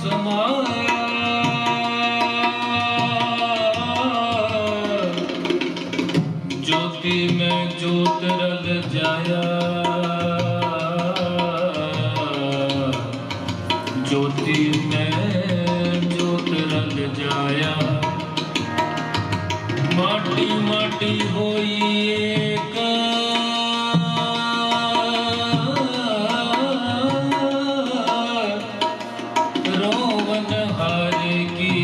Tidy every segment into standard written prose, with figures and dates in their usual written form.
समाया ज्योति में ज्योत रल जाया ज्योति में ज्योत रल जाया माटी माटी होई एक रोवन हार की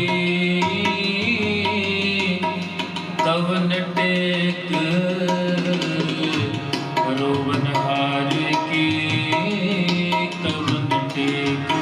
तवन टेक रोवन हार की तवन टेक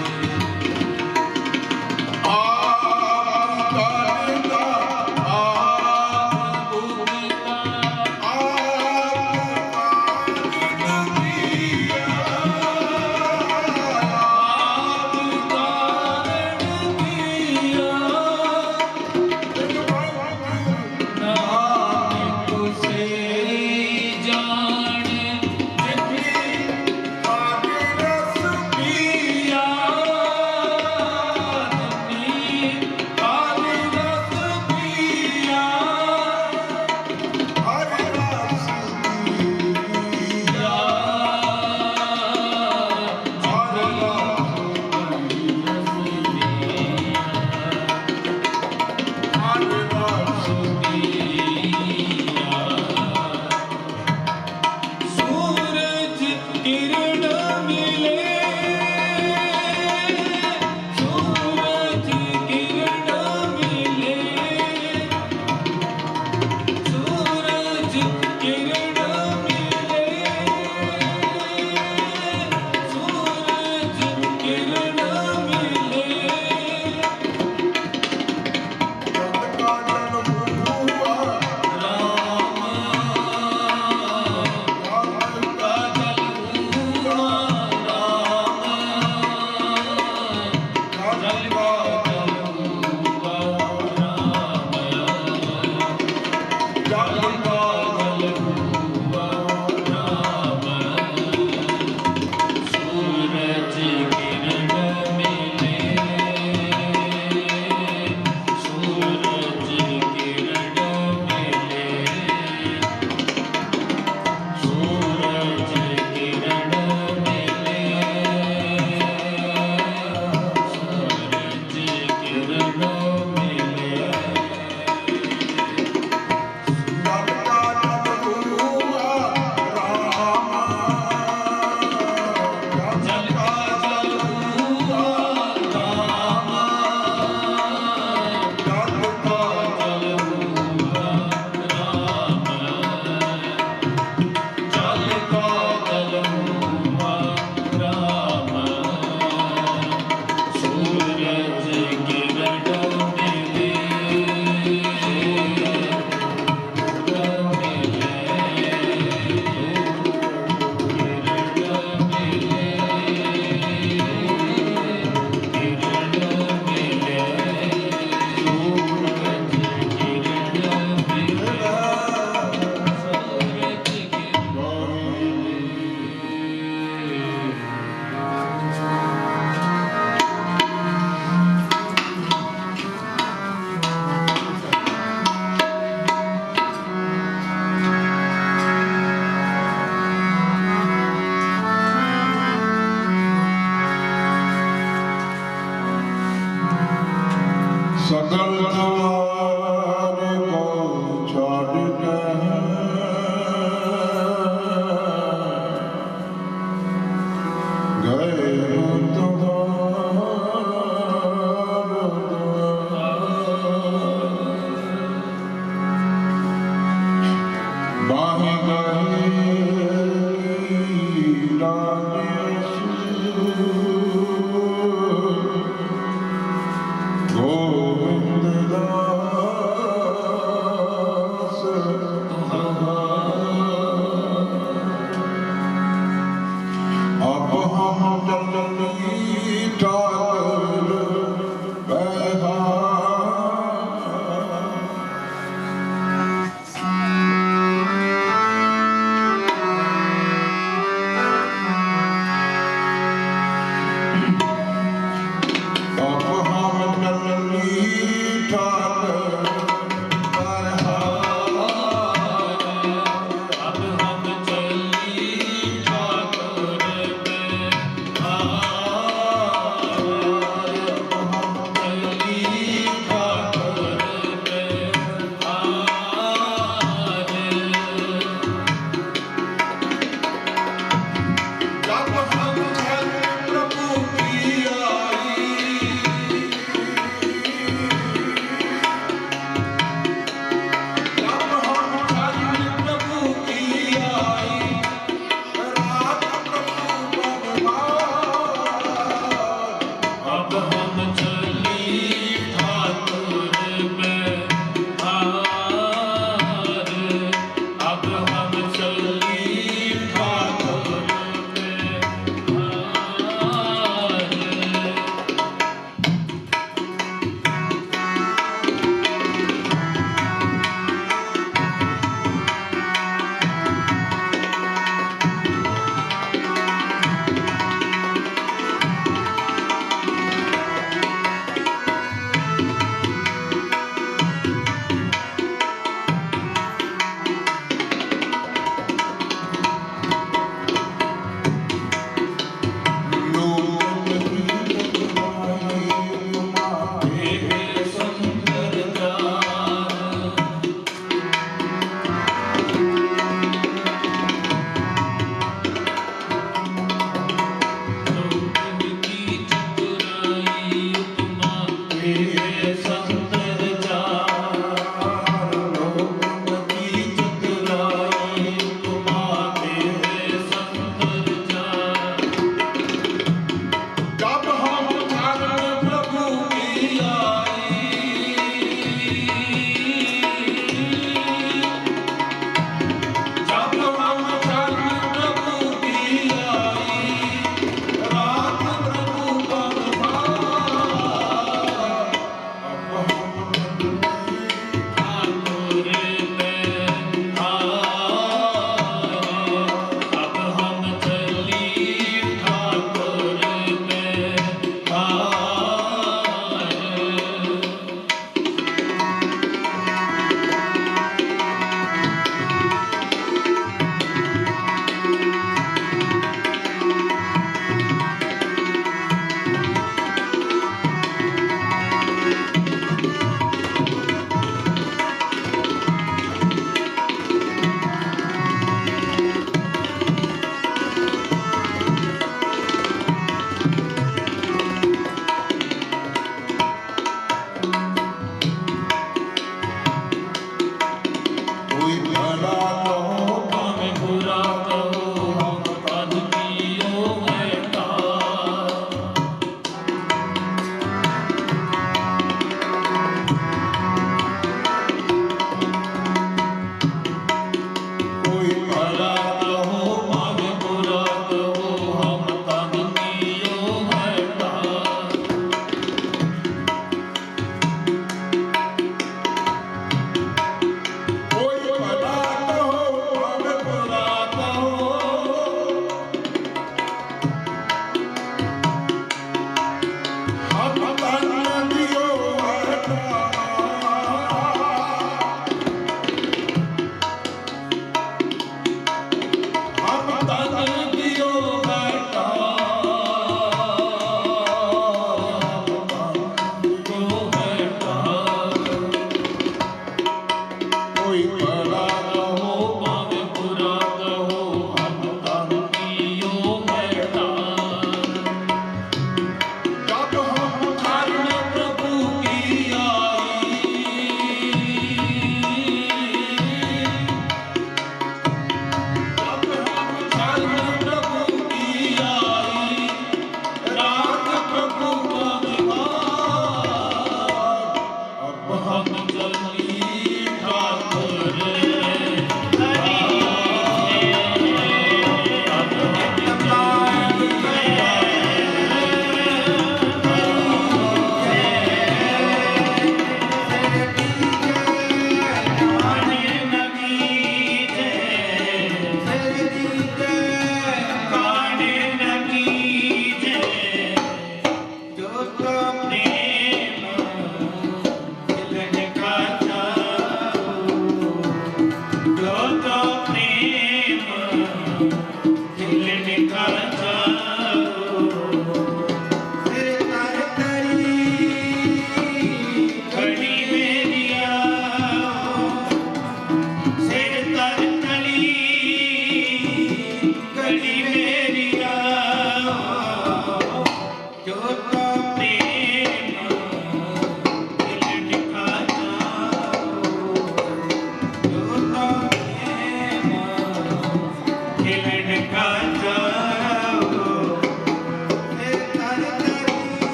Govinda अब हम चली ठाकुर बैठार, अब हम चली ठाकुर बैठार।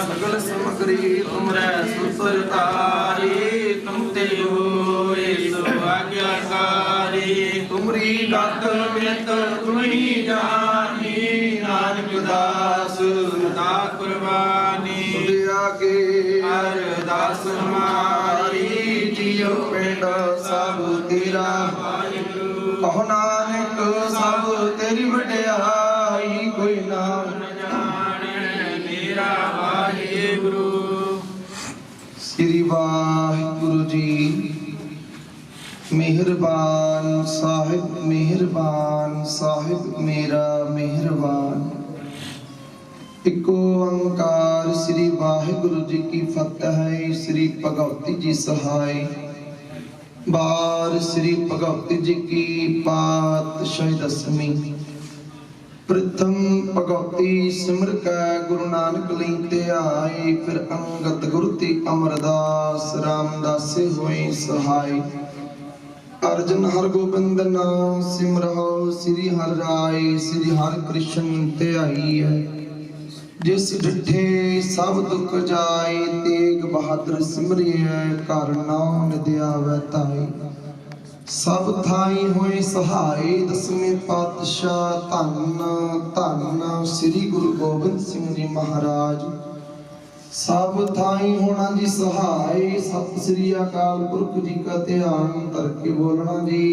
सगल समग्री तुमरे सुसरतारी तुम ते होए आज्ञाकारी तुमरी गत मित तुमरी जानी नानक दास दा कुर्बानी सुदिया के अरदास हमारी जियो पिंड सब तेरा कहो नानक सब तेरी वड्याई कोई नाम श्री वाहिगुरु जी मेहरबान साहिब मेरा मेहरबान। इको ओंकार श्री वाहिगुरु जी की फतह है। श्री भगवती जी सहाय बार श्री भगवती जी की पातशाही दसवीं प्रथम भगवती सिमर का गुरु नानक लिंते आए फिर अंगत गुरु ती अमरदास रामदास से हुए सहाय। अर्जन हर गोबिंद नाम सिमरहो श्री हर राय श्री हर कृष्ण ते आई है। जिस डिठे सब दुख जाए तेग बहादुर सिमरिए कर नाम निद्या वैताई। सब थाई होए सहाय दसवें पातशाह धन धन श्री गुरु गोबिंद सिंह जी महाराज। सब थाई होना जी सहाय। सत श्री अकाल पुरख जी का ध्यान करके बोलना जी।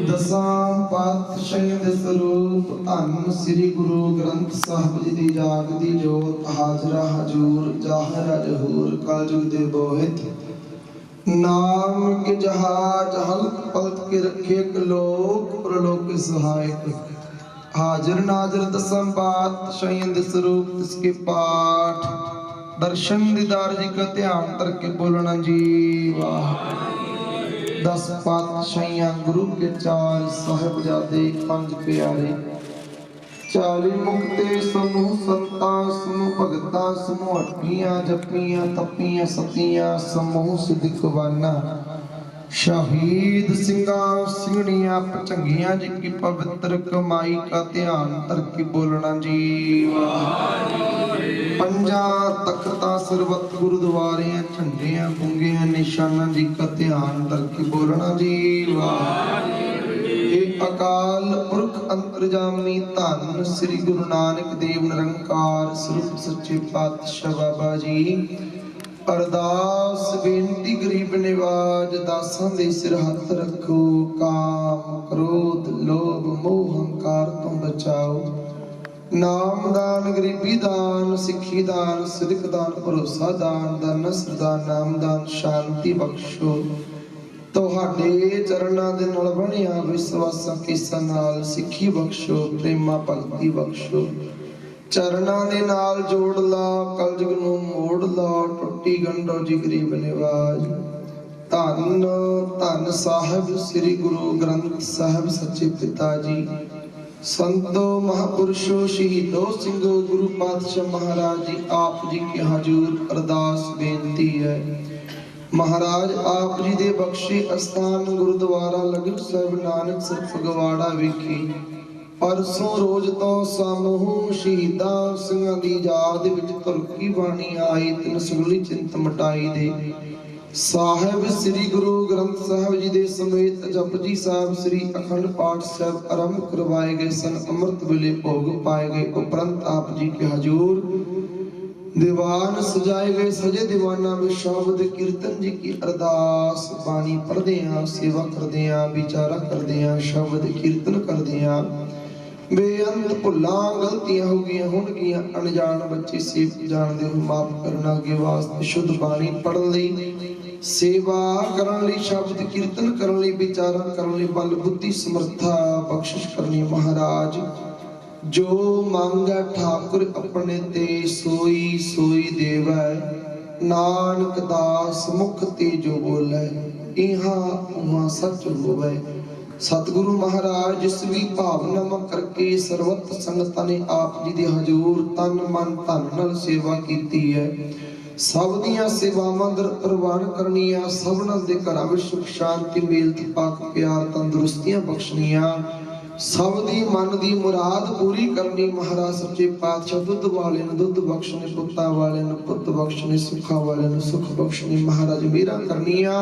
दसां पातशाह दे स्वरूप धन श्री गुरु ग्रंथ साहिब जी दी जागदी जोत हाजरा हजूर जाहरा जहूर कलयुग दे बोहित नाम के जहाज हल्क पलट के रखे लोक प्रलोक के सहायक। हाजिर नाजर दसम पातशाह दे स्वरूप इसके पाठ दर्शन दीदार जी का ध्यान करके बोलना जी वाह। 10 पातशाह गुरु के 4 साहिबजादे 5 प्यारे 40 मुक्ते समूह संता समूह भगता समूह अठियां जपियां तपियां सतियां समूह सिद्धिकवाना शहीद सिंगा सिंगड़ियां पचंगियां जी की पवित्र कमाई का ध्यान करके बोलना जी पंजा तख्ता सरबत गुरुद्वारे झंडियां बुंगियां निशाना जी का ध्यान करके बोलना जी वाह। अकाल पुरख अंतर्जामी धन श्री गुरु नानक देव निरंकार स्वरूप सच्चे पातशाह बाबा जी। अरदास बेनती गरीब निवाज दासां दे सिर हथ रखो। काम क्रोध लोभ मोह अहंकार तो बचाओ। नाम दान गरीबी दान सिक्खी दान सिद्क दान भरोसा दान नसर दान नाम दान शांति बख्शो। ਤੁਹਾਡੇ ਚਰਨਾਂ ਦੇ ਨਾਲ ਬਣਿਆ ਵਿਸ਼ਵਾਸਾਂ ਕੇਸਾਂ ਨਾਲ ਸਿੱਖੀ ਬਖਸ਼ੋ ਪ੍ਰੇਮਾ ਭਗਤੀ ਬਖਸ਼ੋ। ਚਰਨਾਂ ਦੇ ਨਾਲ ਜੋੜ ਲਾ ਕਲਯੁਗ ਨੂੰ ਮੋੜ ਲਾ ਟੁੱਟੀ ਗੰਢੋ ਜੀ ਗਰੀਬ ਨਿਵਾਜ। ਧੰਨ ਧੰਨ ਸਾਹਿਬ ਸ੍ਰੀ ਗੁਰੂ ਗ੍ਰੰਥ ਸਾਹਿਬ ਸੱਚੇ ਪਿਤਾ ਜੀ। संतो महापुरुषो शहीदो सिंगो गुरु पातशाह महाराज जी आप जी के हजूर अरदास बेनती है। महाराज आप जी दे बख्शे अस्थान गुरुद्वारा लगित साहिब नानक सर फगवाड़ा विखी परसों रोज तो समूह शहीदां ਸਿੰਘਾਂ ਦੀ ਯਾਦ ਵਿੱਚ ਤੁਰਕੀ ਬਾਣੀ ਆਈ ਤਿਨ ਸਗਲੀ ਚਿੰਤ ਮਟਾਈ ਦੇ ਸਾਹਿਬ ਸ੍ਰੀ ਗੁਰੂ ਗ੍ਰੰਥ ਸਾਹਿਬ ਜੀ ਦੇ ਸਮੇਤ ਜਪਜੀ ਸਾਹਿਬ ਸ੍ਰੀ ਅਖੰਡ ਪਾਠ ਸਾਹਿਬ ਆਰੰਭ ਕਰਵਾਏ ਗਏ ਸਨ। ਅੰਮ੍ਰਿਤ ਵੇਲੇ ਭੋਗ ਪਾਏ ਗਏ ਉਪਰੰਤ ਆਪ ਜੀ ਕੇ ਹਜੂਰ दीवान सजाए गए सजे दीवाना में शब्द कीर्तन जी की अरदास बाणी पढ़ते हैं सेवा करते हैं विचारा करते हैं शब्द कीर्तन करते हैं। बेअंत भुल्लां गलतियां हो गई होणगियां अनजान बच्चे से जानदे हो माफ करना के वास्ते शुद्ध बाणी पढ़न लई सेवा करन लई शब्द कीर्तन करन लई विचारा करन लई बल बुद्धि समर्था बख्शिश करनी। महाराज जो मांगे ठाकुर अपने ते सोई सोई देवै नानक दास मुख ते जो बोले इहा उहा सच होवे। सतगुरु महाराज जिस भी भावना करके सर्वत संगतां ने आप जी दे हजूर तन मन धन नाल सेवा कीती है। सब दियां सेवावां दर प्रवान करनियां सबनां दे घरां विच सुख शांति मेल तपाक प्यार तंदुरुस्तियां बख्शनियां सब दी मन दी मुराद पूरी करनी। महाराज सच्चे पातशाह दुध वाले ने दुध बख्शने पुत्ता वाले ने पुत बख्शने सुखा वाले ने सुख बख्शने। महाराज मेरा करनिया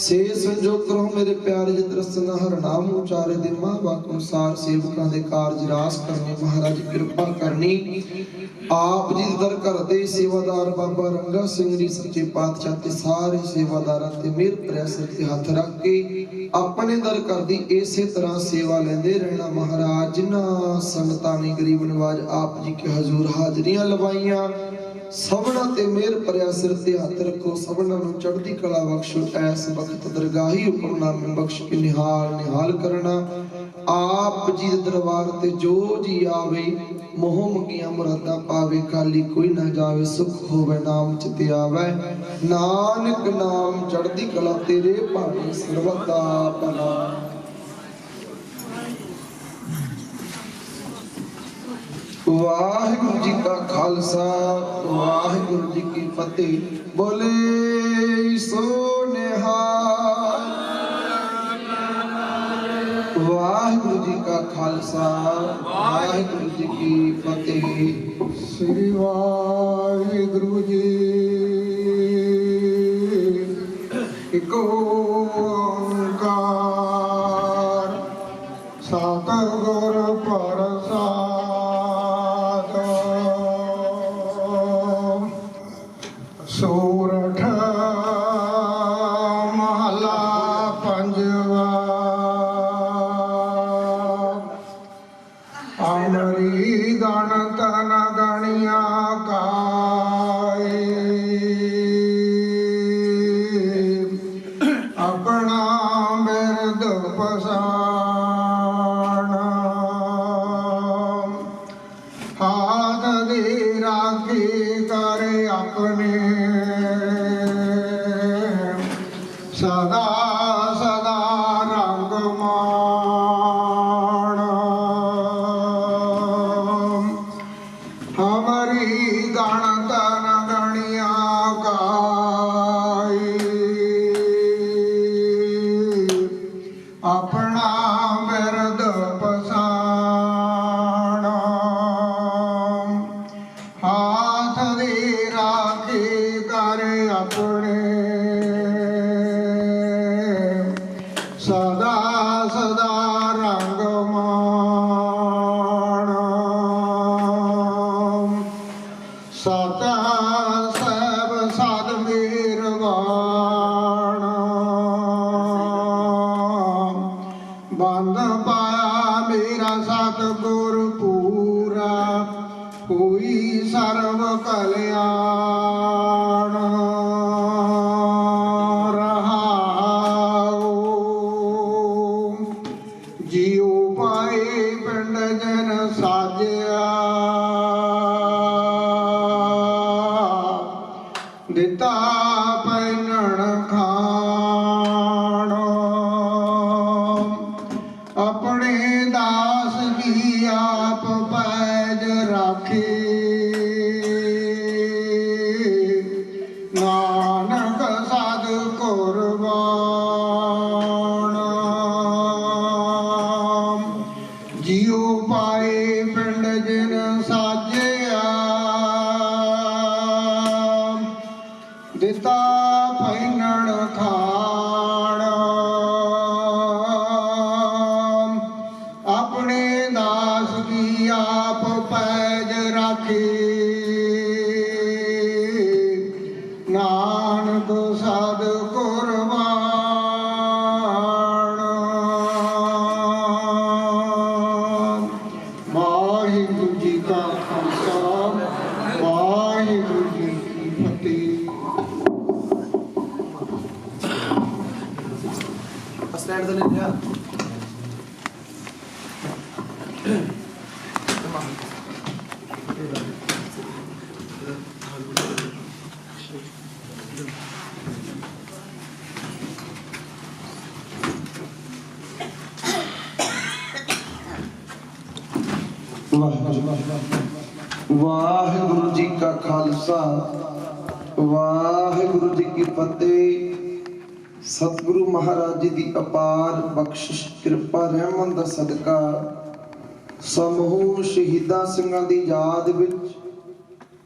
से संजोग करो मेरे प्यारे जित रसना हर नाम उचारे दे मां बाप अनुसार सेवकां दे कारज रास करने। महाराज कृपा करनी आप जी दर घर दे सेवादार बाबा रंगा सिंह जी सच्चे पातशाह ते सारे सेवादारां ते मेर प्रयास ते हथ रख के अपने दर घर दी इसे तरह सेवा लेंदे रहना। महाराज जिन्हां संगतां ने गरीब नवाज आप जी के हजूर हाजरियां लवाइयां सबना ते मेर भरिया सिर ते हथ रखो सबना नूं चढ़दी कला बख्शो ऐस वक्त दरगाही हुक्मनामे बख्श के निहाल निहाल करना। आप जी दे दरबार ते जो जी आवे मोह मंगियां मुरादां पावे खाली कोई ना जावे सुख होवे नाम चिते आवे नानक नाम चढ़दी कला तेरे भावे सर्वदा भला। वाहिगुरु जी का खालसा वाहिगुरु जी की फतेह। बोले सो निहाल। वाहिगुरु जी का खालसा वाहिगुरु जी की फतेह। श्री वाहिगुरु जी एक ओंकार सतगुर प्रसाद सूरठ महला पंजवा अमरी गणत न गणिया काए अपना बिरद पसाना हाथ दी राखी करे अपने सदा सदा रंग माणा हमारी गणत न गणिया काई अपना बिरद पसाना हाथ दी राखी करे अपने सदा सदा रंग माणा सता सब सद मेरवाना बंद पाया मेरा सतगुर पूरा कोई सर्व कल्याण रहाओ जीव पाए पिंड जन साजिया दिता पैनण खाण अपने दास की ਦਿਨ ਸਾਜਿਆ ਦਿੱਤਾ ਪਹਿਨਣ ਖਾਣ ਆਪਣੇ ਦਾਸ ਦੀ ਆਪ ਪੈਜ ਰਾਖੀ ਨਾਨਕ ਸਦ ਕੁਰਬਾਨ ਵਾਹਿਗੁਰੂ ਜੀ ਕਾ ਖਾਲਸਾ ਵਾਹਿਗੁਰੂ ਜੀ ਕੀ ਫਤਿਹ। ਸਟੈਂਡ ਤੇ ਲੈ ਲਿਆ ਵਾਹਿਗੁਰੂ ਜੀ ਕਾ ਖਾਲਸਾ ਵਾਹਿਗੁਰੂ ਜੀ ਕੀ ਫਤਿਹ। ਸਤਿਗੁਰੂ ਮਹਾਰਾਜ ਜੀ ਦੀ ਅਪਾਰ ਬਖਸ਼ਿਸ਼ ਕਿਰਪਾ ਰਹਿਮਤ ਦਾ ਸਦਕਾ ਸਮੂਹ ਸ਼ਹੀਦਾਂ ਸਿੰਘਾਂ ਦੀ ਯਾਦ ਵਿੱਚ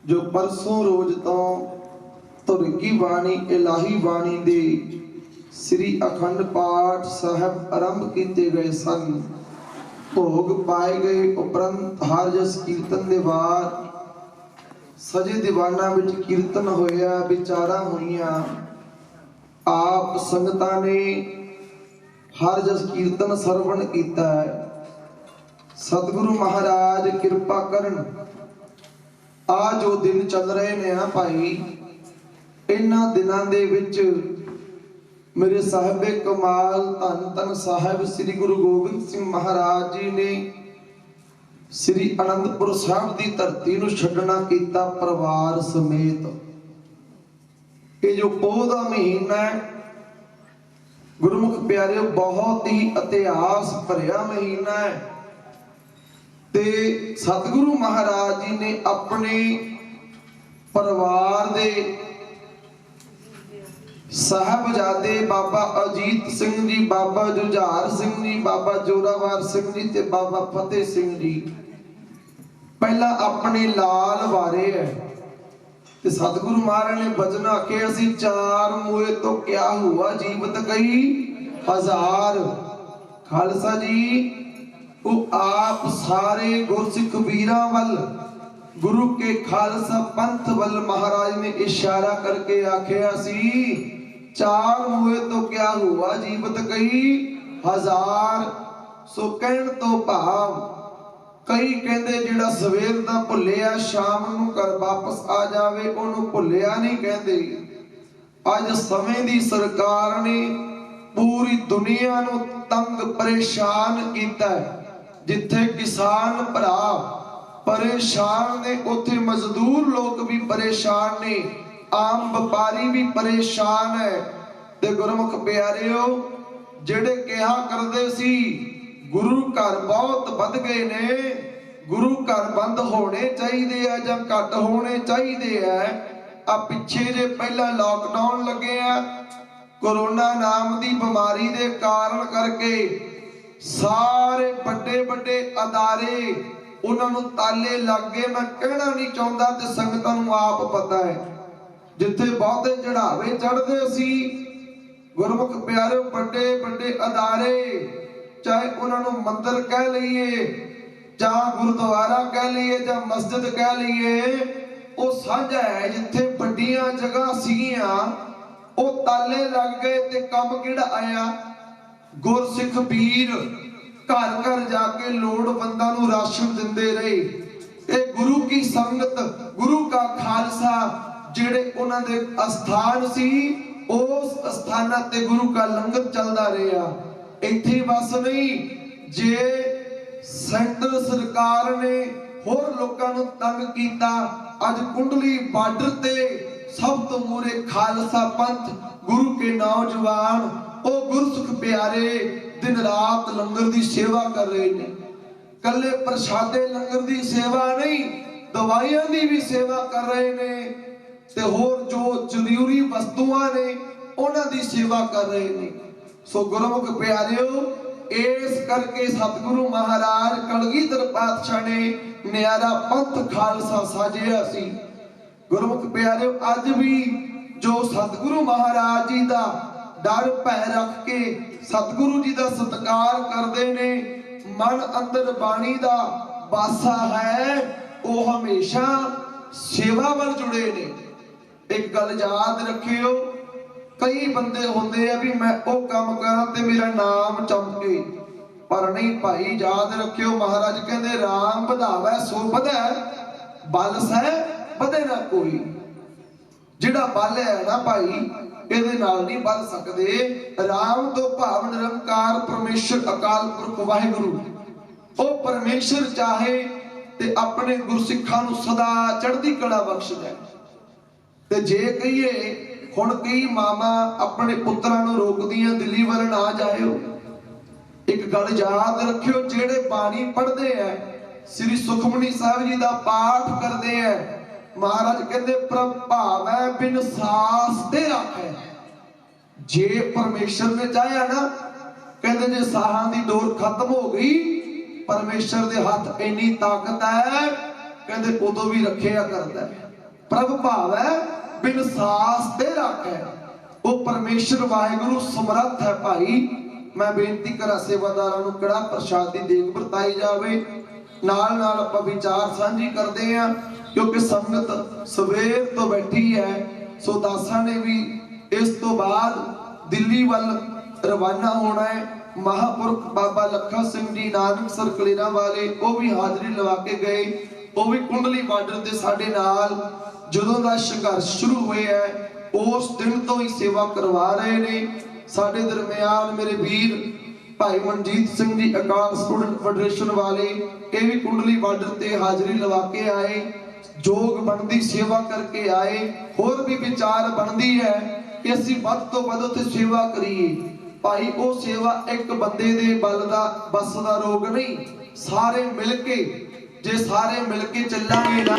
ਜੋ ਪਰਸੋਂ ਰੋਜ਼ ਤੋਂ ਧੁਰਕੀ ਬਾਣੀ ਇਲਾਹੀ ਬਾਣੀ ਦੇ ਸ੍ਰੀ ਅਖੰਡ ਪਾਠ ਸਾਹਿਬ ਆਰੰਭ ਕੀਤੇ ਗਏ ਸਨ, ਭੋਗ ਪਾਏ ਗਏ ਉਪਰੰਤ ਹਰ ਜਸ ਕੀਰਤਨ ਦੇ ਬਾਅਦ ਸਜੇ ਦੀਵਾਨਾਂ ਵਿੱਚ ਕੀਰਤਨ ਹੋਇਆ, ਵਿਚਾਰਾਂ ਹੋਈਆਂ। ਆਪ ਸੰਗਤਾਂ ਨੇ ਹਰ ਜਸ ਕੀਰਤਨ ਸਰਵਣ ਕੀਤਾ ਹੈ। ਸਤਿਗੁਰੂ ਮਹਾਰਾਜ ਕਿਰਪਾ ਕਰਨ ਆ ਜੋ ਦਿਨ ਚੱਲ ਰਹੇ ਨੇ ਆ ਭਾਈ, ਇਹਨਾਂ ਦਿਨਾਂ ਦੇ ਵਿੱਚ ਮੇਰੇ ਸਾਹਿਬੇ ਕਮਾਲ ਧੰਨ ਧੰਨ ਸਾਹਿਬ ਸ੍ਰੀ ਗੁਰੂ ਗੋਬਿੰਦ ਸਿੰਘ ਮਹਾਰਾਜ ਜੀ ਨੇ ਸ੍ਰੀ ਅਨੰਦਪੁਰ ਸਾਹਿਬ ਦੀ ਧਰਤੀ ਨੂੰ ਛੱਡਣਾ ਕੀਤਾ ਪਰਿਵਾਰ ਸਮੇਤ। ਇਹ ਜੋ ਪੋਹ ਦਾ ਮਹੀਨਾ ਹੈ ਗੁਰਮੁਖ ਪਿਆਰਿਓ, ਬਹੁਤ ਹੀ ਇਤਿਹਾਸ ਭਰਿਆ ਮਹੀਨਾ ਹੈ ਤੇ ਸਤਿਗੁਰੂ ਮਹਾਰਾਜ ਜੀ ਨੇ ਆਪਣੇ ਪਰਿਵਾਰ ਦੇ ਸਾਹਿਬਜ਼ਾਦੇ ਬਾਬਾ ਅਜੀਤ ਸਿੰਘ ਜੀ, ਬਾਬਾ ਜੁਝਾਰ ਸਿੰਘ ਜੀ, ਬਾਬਾ ਜੋਰਾਵਰ ਸਿੰਘ ਜੀ ਤੇ ਬਾਬਾ ਫਤਿਹ ਸਿੰਘ ਜੀ ਪਹਿਲਾਂ ਆਪਣੇ ਲਾਲ ਵਾਰੇ ਹੈ ਤੇ ਸਤਿਗੁਰੂ ਮਹਾਰਾਜ ਨੇ ਬਚਨ ਆਖੇ, ਅਸੀਂ ਚਾਰ ਮੂਏ ਤੋਂ ਕਿਆ ਹੁਆ ਜੀਵਤ ਕਈ ਹਜ਼ਾਰ। ਖਾਲਸਾ ਜੀ ਉਹ ਆਪ ਸਾਰੇ ਗੁਰਸਿੱਖ ਵੀਰਾਂ ਵੱਲ, ਗੁਰੂ ਕੇ ਖਾਲਸਾ ਪੰਥ ਵੱਲ ਮਹਾਰਾਜ ਨੇ ਇਸ਼ਾਰਾ ਕਰਕੇ ਆਖਿਆ ਸੀ, ਚਾਰ ਮੂਏ ਤੋਂ ਕਿਆ ਹੁਆ ਜੀਵਤ ਕਈ ਹਜ਼ਾਰ। ਸੋ ਕਹਿਣ ਤੋਂ ਭਾਵ ਕਈ ਕਹਿੰਦੇ ਜਿਹੜਾ ਸਵੇਰ ਦਾ ਭੁੱਲਿਆ ਸ਼ਾਮ ਨੂੰ ਘਰ ਵਾਪਸ ਆ ਜਾਵੇ ਉਹਨੂੰ ਭੁੱਲਿਆ ਨਹੀਂ ਕਹਿੰਦੇ। ਅੱਜ ਸਮੇਂ ਦੀ ਸਰਕਾਰ ਨੇ ਪੂਰੀ ਦੁਨੀਆ ਨੂੰ ਤੰਗ ਪਰੇਸ਼ਾਨ ਕੀਤਾ ਹੈ। ਜਿੱਥੇ ਕਿਸਾਨ ਭਰਾ ਪਰੇਸ਼ਾਨ ਨੇ ਉੱਥੇ ਮਜ਼ਦੂਰ ਲੋਕ ਵੀ ਪਰੇਸ਼ਾਨ ਨੇ, ਆਮ ਵਪਾਰੀ ਵੀ ਪਰੇਸ਼ਾਨ ਹੈ। ਤੇ ਗੁਰਮੁਖ ਪਿਆਰਿਓ, ਜਿਹੜੇ ਕਿਹਾ ਕਰਦੇ ਸੀ ਗੁਰੂ ਘਰ ਬਹੁਤ ਵੱਧ ਗਏ ਨੇ, ਗੁਰੂ ਘਰ ਬੰਦ ਹੋਣੇ ਚਾਹੀਦੇ ਆ ਜਾਂ ਘੱਟ ਹੋਣੇ ਚਾਹੀਦੇ ਆ। ਆ ਪਿੱਛੇ ਜੇ ਪਹਿਲਾਂ ਲਾਕਡਾਊਨ ਲੱਗੇ ਆ ਕੋਰੋਨਾ ਨਾਮ ਦੀ ਬਿਮਾਰੀ ਦੇ ਕਾਰਨ ਕਰਕੇ, ਸਾਰੇ ਵੱਡੇ ਵੱਡੇ ਅਦਾਰੇ ਉਹਨਾਂ ਨੂੰ ਤਾਲੇ ਲੱਗ ਗਏ। ਮੈਂ ਕਹਿਣਾ ਨਹੀਂ ਚਾਹੁੰਦਾ ਤੇ ਸੰਗਤਾਂ ਨੂੰ ਆਪ ਪਤਾ ਹੈ। ਜਿੱਥੇ ਬਹੁਤੇ ਚੜਾਵੇ ਚੜਦੇ ਸੀ ਗੁਰਮੁਖ ਪਿਆਰਿਓ, ਵੱਡੇ ਵੱਡੇ ਅਦਾਰੇ, ਚਾਹੇ ਉਹਨਾਂ ਨੂੰ ਮੰਦਿਰ ਕਹਿ ਲਈਏ ਜਾਂ ਗੁਰਦੁਆਰਾ ਕਹਿ ਲਈਏ ਜਾਂ ਮਸਜਿਦ ਕਹਿ ਲਈਏ, ਉਹ ਸਾਂਝਾ ਹੈ। ਜਿੱਥੇ ਵੱਡੀਆਂ ਜਗ੍ਹਾ ਸੀਗੀਆਂ ਉਹ ਤਾਲੇ ਲੱਗ ਗਏ ਤੇ ਕੰਮ ਕਿਹੜਾ ਆਇਆ? ਗੁਰਸਿੱਖ ਵੀਰ ਘਰ ਘਰ ਜਾ ਕੇ ਲੋੜਵੰਦਾਂ ਨੂੰ ਰਾਸ਼ਨ ਦਿੰਦੇ ਰਹੇ। ਇਹ ਗੁਰੂ ਕੀ ਸੰਗਤ, ਗੁਰੂ ਕਾ ਖਾਲਸਾ, ਜਿਹੜੇ ਉਹਨਾਂ ਦੇ ਅਸਥਾਨ ਸੀ ਉਸ ਅਸਥਾਨਾਂ ਤੇ ਗੁਰੂ ਕਾ ਲੰਗਰ ਚੱਲਦਾ ਰਿਹਾ। ਇੱਥੇ ਬਸ ਨਹੀਂ, ਜੇ ਸੈਂਟਰ ਸਰਕਾਰ ਨੇ ਹੋਰ ਲੋਕਾਂ ਨੂੰ ਤੰਗ ਕੀਤਾ, ਅੱਜ ਕੁੰਡਲੀ ਬਾਰਡਰ ਤੇ ਸਭ ਤੋਂ ਮੂਰੇ ਖਾਲਸਾ ਪੰਥ, ਗੁਰੂ ਕੇ ਨੌਜਵਾਨ, ਉਹ ਗੁਰਸਿੱਖ ਪਿਆਰੇ ਦਿਨ ਰਾਤ ਲੰਗਰ ਦੀ ਸੇਵਾ ਕਰ ਰਹੇ ਨੇ। ਕੱਲੇ ਪ੍ਰਸ਼ਾਦੇ ਲੰਗਰ ਦੀ ਸੇਵਾ ਨਹੀਂ, ਦਵਾਈਆਂ ਦੀ ਵੀ ਸੇਵਾ ਕਰ ਰਹੇ ਨੇ ਤੇ ਹੋਰ ਜੋ ਜ਼ਰੂਰੀ ਵਸਤੂਆਂ ਨੇ ਉਹਨਾਂ ਦੀ ਸੇਵਾ ਕਰ ਰਹੇ ਨੇ। ਸੋ ਗੁਰਮੁਖ ਪਿਆਰਿਓ, ਇਸ ਕਰਕੇ ਸਤਿਗੁਰੂ ਮਹਾਰਾਜ ਕਲਗੀਧਰ ਪਾਤਸ਼ਾਹ ਨੇ ਨਿਆਰਾ ਪੰਥ ਖਾਲਸਾ ਸਾਜਿਆ ਸੀ। ਗੁਰਮੁਖ ਪਿਆਰਿਓ, ਅੱਜ ਵੀ ਜੋ ਸਤਿਗੁਰੂ ਮਹਾਰਾਜ ਜੀ ਦਾ ਡਰ ਭੈ ਰੱਖ ਕੇ ਸਤਿਗੁਰੂ ਜੀ ਦਾ ਸਤਿਕਾਰ ਕਰਦੇ ਨੇ, ਮਨ ਅੰਦਰ ਬਾਣੀ ਦਾ ਵਾਸਾ ਹੈ, ਉਹ ਹਮੇਸ਼ਾ ਸੇਵਾ ਵੱਲ ਜੁੜੇ ਨੇ। ਇੱਕ ਗੱਲ ਯਾਦ ਰੱਖਿਓ, ਕਈ ਬੰਦੇ ਹੁੰਦੇ ਆ ਵੀ ਮੈਂ ਉਹ ਕੰਮ ਕਰਾਂ ਤੇ ਮੇਰਾ ਨਾਮ ਚਮਕੇ, ਪਰ ਨਹੀਂ ਭਾਈ, ਯਾਦ ਰੱਖਿਓ ਮਹਾਰਾਜ ਕਹਿੰਦੇ ਰਾਮ ਵਧਾਵੈ ਸੋ ਵਧੈ, ਬਲ ਸਹਿ ਵਧੇ ਨਾ ਕੋਈ। ਜਿਹੜਾ ਬਲ ਹੈ ਨਾ ਭਾਈ, ਇਹਦੇ ਨਾਲ ਨਹੀਂ ਬਲ ਸਕਦੇ। ਰਾਮ ਤੋਂ ਭਾਵ ਨਿਰੰਕਾਰ ਪਰਮੇਸ਼ਰ ਅਕਾਲ ਪੁਰਖ ਵਾਹਿਗੁਰੂ, ਉਹ ਪਰਮੇਸ਼ਰ ਚਾਹੇ ਤੇ ਆਪਣੇ ਗੁਰਸਿੱਖਾਂ ਨੂੰ ਸਦਾ ਚੜ੍ਹਦੀ ਕਲਾ ਬਖਸ਼ਦਾ। ਤੇ ਜੇ ਕਹੀਏ ਹੁਣ ਕਈ ਮਾਵਾਂ ਆਪਣੇ ਪੁੱਤਰਾਂ ਨੂੰ ਰੋਕਦੀਆਂ ਦਿੱਲੀ ਵੱਲ ਨਾ ਜਾਇਓ, ਇੱਕ ਗੱਲ ਯਾਦ ਰੱਖਿਓ, ਜਿਹੜੇ ਬਾਣੀ ਪੜ੍ਹਦੇ ਆ, ਸ੍ਰੀ ਸੁਖਮਨੀ ਸਾਹਿਬ ਜੀ ਦਾ ਪਾਠ ਕਰਦੇ ਆ, ਮਹਾਰਾਜ ਕਹਿੰਦੇ ਪ੍ਰਭਾਵੈ ਬਿਨ ਸਾਸ ਤੇ ਰੱਖੈ। ਜੇ ਪਰਮੇਸ਼ਰ ਨੇ ਚਾਹਿਆ ਨਾ, ਕਹਿੰਦੇ ਜੇ ਸਾਹਾਂ ਦੀ ਡੋਰ ਖਤਮ ਹੋ ਗਈ, ਪਰਮੇਸ਼ਰ ਦੇ ਹੱਥ ਇੰਨੀ ਤਾਕਤ ਹੈ, ਕਹਿੰਦੇ ਉਦੋਂ ਵੀ ਰੱਖਿਆ ਕਰਦਾ ਹੈ। ਪ੍ਰਭ ਭਾਵੈ ਬਿਨ ਸਾਸ ਤੇ ਰੱਖੈ, ਉਹ ਪਰਮੇਸ਼ਰ ਵਾਹਿਗੁਰੂ ਸਮਰੱਥ ਹੈ। ਭਾਈ ਮੈਂ ਬੇਨਤੀ ਕਰਾਂ ਸੇਵਾਦਾਰਾਂ ਨੂੰ ਕੜਾ ਪ੍ਰਸ਼ਾਦ ਦੀ ਦੇਗ ਵਰਤਾਈ ਜਾਵੇ। ਨਾਲ ਨਾਲ ਆਪਾਂ ਵਿਚਾਰ ਸਾਂਝੀ ਕਰਦੇ ਆਂ, ਕਿਉਂਕਿ ਸੰਗਤ ਸਵੇਰ ਤੋਂ ਬੈਠੀ ਹੈ। ਸੋ ਦਾਸਾਂ ਨੇ ਵੀ ਇਸ ਤੋਂ ਬਾਅਦ ਦਿੱਲੀ ਵੱਲ ਰਵਾਨਾ ਹੋਣਾ ਹੈ। ਮਹਾਪੁਰਖ ਬਾਬਾ ਲੱਖਾ ਸਿੰਘ ਜੀ ਨਾਨਕਸਰ ਕਲੇਰਾਂ ਵਾਲੇ, ਉਹ ਵੀ ਹਾਜ਼ਰੀ ਲਵਾ ਕੇ ਗਏ। ਉਹ ਵੀ ਕੁੰਡਲੀ ਬਾਰਡਰ ਤੇ ਸਾਡੇ ਨਾਲ ਜਦੋਂ ਦਾ ਸੰਘਰਸ਼ ਸ਼ੁਰੂ ਹੋਇਆ ਉਸ ਦਿਨ ਤੋਂ ਹੀ ਸੇਵਾ ਕਰਵਾ ਰਹੇ ਨੇ। ਸਾਡੇ ਦਰਮਿਆਨ ਮੇਰੇ ਵੀਰ ਭਾਈ ਮਨਜੀਤ ਸਿੰਘ ਜੀ ਅਕਾਲ ਸਟੂਡੈਂਟ ਫੈਡਰੇਸ਼ਨ ਵਾਲੇ, ਇਹ ਵੀ ਕੁੰਡਲੀ ਬਾਰਡਰ ਤੇ ਹਾਜ਼ਰੀ ਲਵਾ ਕੇ ਆਏ, ਜੋਗ ਬਣਦੀ ਸੇਵਾ ਕਰਕੇ ਆਏ। ਹੋਰ ਵੀ ਵਿਚਾਰ ਬਣਦੀ ਹੈ ਕਿ ਅਸੀਂ ਵੱਧ ਤੋਂ ਵੱਧ ਉੱਥੇ ਸੇਵਾ ਕਰੀਏ। ਭਾਈ ਉਹ ਸੇਵਾ ਇੱਕ ਬੰਦੇ ਦੇ ਬਲ ਦਾ ਬਸ ਦਾ ਰੋਗ ਨਹੀਂ, ਸਾਰੇ ਮਿਲ ਕੇ, ਜੇ ਸਾਰੇ ਮਿਲ ਕੇ ਚੱਲਾਂਗੇ ਨਾ।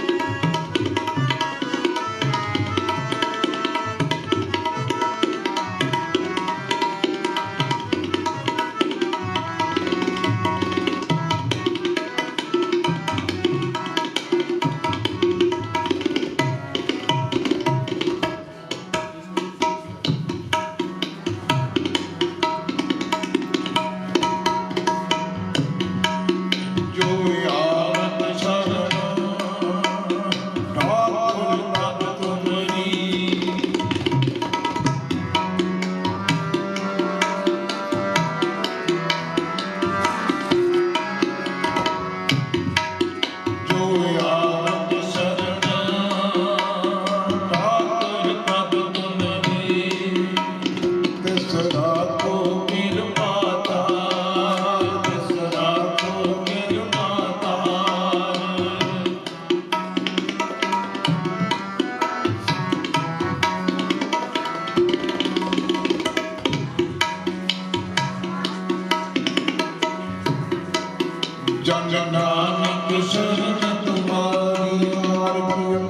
ਜਨ ਨਾਨਕ ਸ਼ਰਨ ਤੁਮਾਰੀ ਆਰਪਿਓ,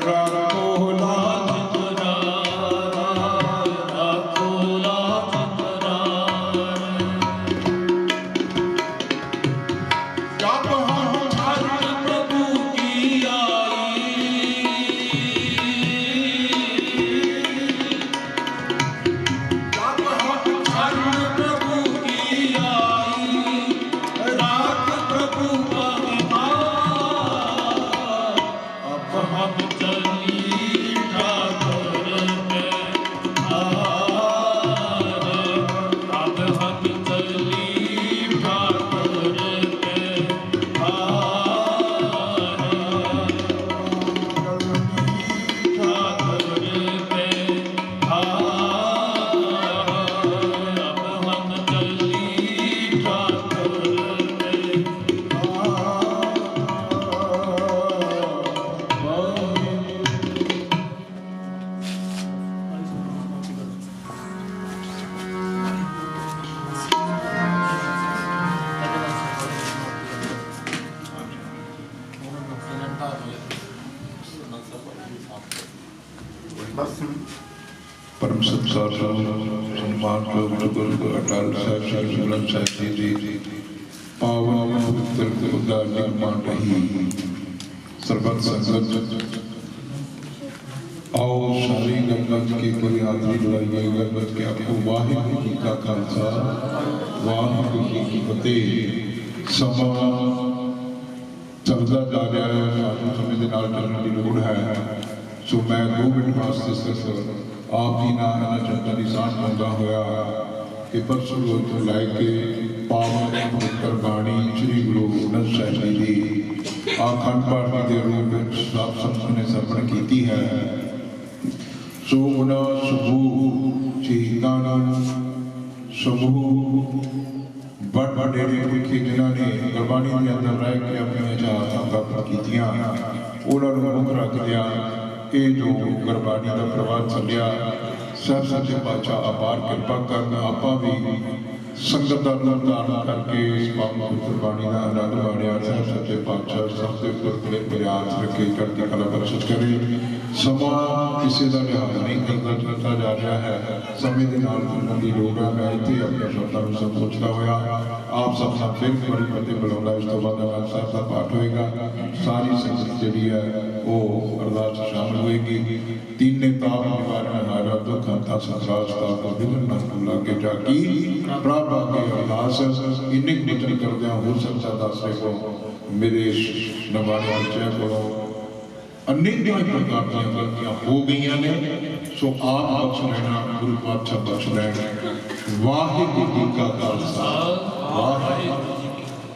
ਰਾਖੋ ਲਾਜ ਤੁਮਾਰਾ, ਰਾਖੋ ਲਾਜ ਤੁਮਾਰਾ। ਜਪ ਹਮ ਹਰਿ ਪ੍ਰਭੂ ਕੀ ਆਈ, परम सत्कार ਸਨਮਾਨ ਤੋਂ ਗੁਰੂ ਅਟਲ ਸਾਹਿਬ ਸ੍ਰੀ ਗੁਰੂ ਸਾਹਿਬ ਜੀ ਦੀ ਪਾਵਨ ਪਵਿੱਤਰ ਗੁਰਦਾ ਨਿਰਮਾਣ ਰਹੀ ਸਰਬੱਤ ਸੰਗਤ आओ सारी गंगत की कोई आदमी बुलाइए गंगत के आपको वाहिगुरू जी का खालसा वाहिगुरू जी की फतेह। समा चलता जा रहा है, सानू समय के नाल चलने की लोड़ है। सो मैं 2 मिनट वास्ते सिर्फ आप जी नाल चंदा की सांझ पाਉਂਦਾ ਹੋਇਆ कि परसों रोज तो लैके पावन पवित्र बाणी श्री गुरु ग्रंथ साहिब जी की अखंड पाठ के रूप में आप संत ने सरपण की है। सो उन्होंने समूह शहीदां समूह बड़े पुरखे जिन्होंने गुरबाणी के अंदर रह के अपनी जहाज़ां कीतियां उन्होंने मुख रख लिया। ये जो गुरबाणी का प्रवाह चलिया सब सच्चे पातशाह अपार कृपा करना आपा भी संगत का रूप धारण करके इस पावन गुरबाणी का आनंद माणिया। सब सच्चे पातशाह सब के उपर प्रयास रखे करके कला बख्शिश करे। समा किसी का लिहाज नहीं करता चलता जा रहा है, समय के नाल चलने की लोड़ है। मैं इतने अपने शब्दों में संकोचता हुआ आप सब सब फिर बड़ी फतेह बुलाऊंगा। इस तो बाद आनंद साहब का पाठ होएगा, सारी संगत जी है वो अरदास शामिल होएगी। तीन ने ताप निवारण हारा दुख अंता संसार ताप विघ्न नाम लागे जाकी प्रभ आगे अरदास इन्ने वचन करदे हो सकता दासे को मेरे नवाने बच्चे को अनेक प्रकार की गलतियां हो गई ने। सो आप बख्श लेना, गुरु पातशाह बख्श लेना। वाहिगुरू जी का खालसा वाहिगुरू जी की फतेह।